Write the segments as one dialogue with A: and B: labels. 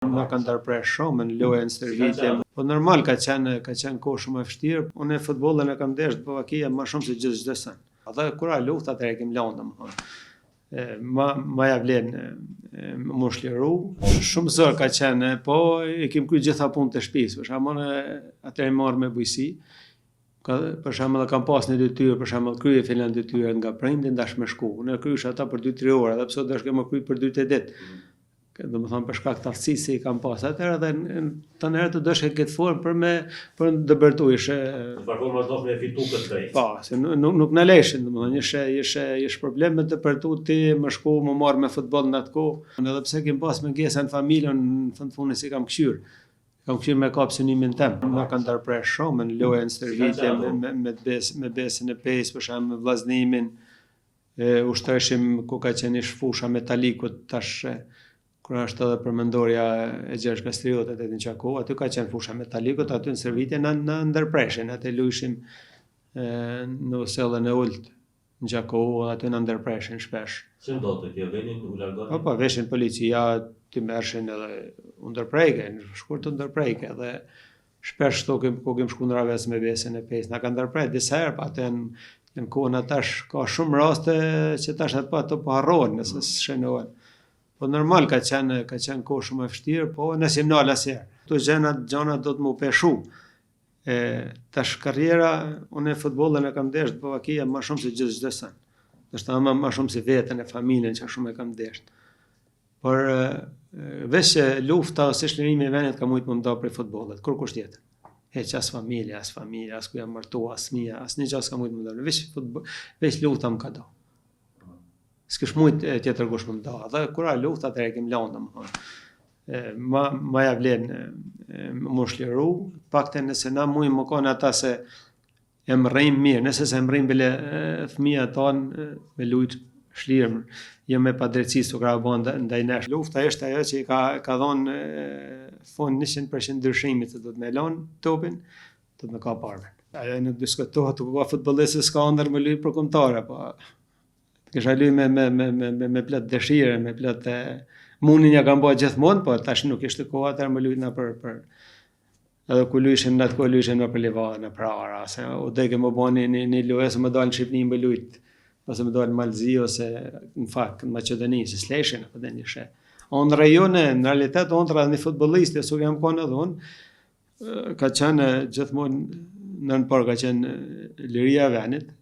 A: Na kanë ndërpresh shumë në lojën stërvitje. Po normal ka qenë kohë shumë e vështirë. Unë futbollin e kam ndesh Slovakia më shumë se çdo sen. Atë kur lufta atëherë kemi lënë domethënë. Ma ja vlen më shliru. Shumë zor ka qenë, po e kem kryer gjitha punët e shtëpisë. Për shembull, atëherë marr me bujqësi. Për shembull kam pas një detyrë, për shembull krye filan detyrë nga prindin dash me shku. Unë kryej ata për 2-3 orë, edhe pse dash më kryej për 2 ditë. Domethënë për shkak të aftësisë që i kam pas atëherë dhe tani herë të dosh këtë formë për dëbërtuish.
B: Për forma do të fitu këtë drejt.
A: Po, se nuk na lëshin, domethënë ish problem me dëbërtu ti më shku më marr me futboll në atë kohë. Edhe pse kem pas mungesa në familjen, në fund fundit si kam kqyr. Kam kqyr me kap synimin tim. Na kanë ndërpresh shumë në lojën stërvitje me besën e pesë, për shembull me vllaznimin. Ushtreshim ku ka qenë fusha metalikut tash. Kur është edhe përmendorja e Gjergj Kastriotët e në Çako, aty ka qenë fusha metalikut, aty në stërvitje në ndërpreshin, aty luishim në Osellën e Ult, në Çako, aty në ndërpreshin shpesh.
B: Si ndodhte kjo venin u largoni?
A: Po, veshin policia, ti merrshin edhe u ndërprejke, në shkurt të ndërprejke, dhe shpesh ku kem shku në raves me besën e pesë, na ka ndërprejt disa herë, pa atë në kohën atash ka shumë raste që tash ato po harrohen nëse shënohen. Po normal ka qenë kohë shumë e vështirë, po nëse nal asnjëherë. Këto gjëra do të më peshu. Tash karriera, unë futbollin e kam ndesh Slovakia më shumë se çdo sen. Është më shumë se veten e familjen që shumë e kam ndesh. Por veç lufta ose shlirimi i vendit ka mujt më nda për futbollit, kur kusht tjetër. Heq as familja, as ku jam martuar, as mia, asnjë gjë s'ka mujt më nda. Veç lufta më ka do. S'kish mujt tjetër kush më nda. Dhe kur lufta atëherë kem lënë domethënë. Ma ja vlen më shliru, paktën nëse na mujm më kanë ata se e mrrim mirë, nëse se mrrim bile fëmijët tanë me lujt shlirëm, jo me padrejtësi su ka bën ndaj nesh. Lufta është ajo që i ka dhënë fond 100% ndryshimit se do të më lënë topin, do të më ka parën. Ajo nuk diskutohet, ku ka futbollist s'ka ndër me luj për kombëtare, po kisha luj me plot dëshire, me plot munin ja kam bërë gjithmonë, po tash nuk ishte koha atëherë më lujna për edhe ku luishim në atë kohë luishim në për livada, në prara, se u deke më bani një lojë, se më dalë në Shqipni më lujt, ose më dalë në Malzi, ose në fakt në Maqedoni, se s'leshin, apo dhe një she. Onë rajone, në realitet, onë të një futboliste, su jam konë edhe unë, ka qenë gjithmonë nën parë ka qenë liria e venit,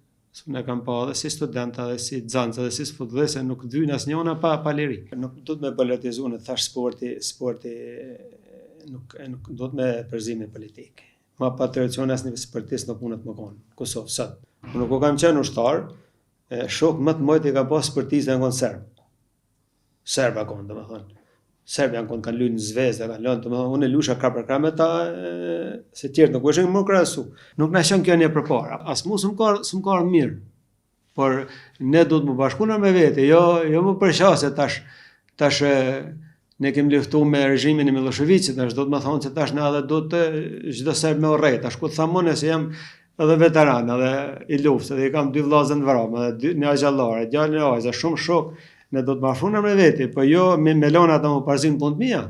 A: ne kam pa edhe si studenta, edhe si xanca, edhe si futbollist, nuk dyjnë asnjëna pa liri. Nuk do të më politizuar, thash sporti nuk do të me përzime politik. Ma pa tradicion asnjë sportist nuk mundet më konë, Kosovë sot. Unë nuk kam qenë ushtar, shok më të mëdhtë ka pas sportistë janë konë serb. Serba konë, domethënë. Serbia kanë lujë në Zvezda, kanë lënë, domethënë unë lusha krah për krah me ta, se tjerë nuk ishin më krahasu. Nuk na shon kjo një përpara. As mu s'm ka mirë. Por ne do të më bashkuna me vete, jo më përqase tash ne kemi luftuar me regjimin e Miloševićit, tash do të më thonë se tash na edhe do të çdo serb me urrë, tash ku thamon se jam edhe veteran, edhe i luftës, edhe i kam 2 vllazë në vramë, edhe 2 gjallare, djalë e vajza, shumë shok. Ne do të bashkuna me vete, po jo me lona ata më parzin punë të mia.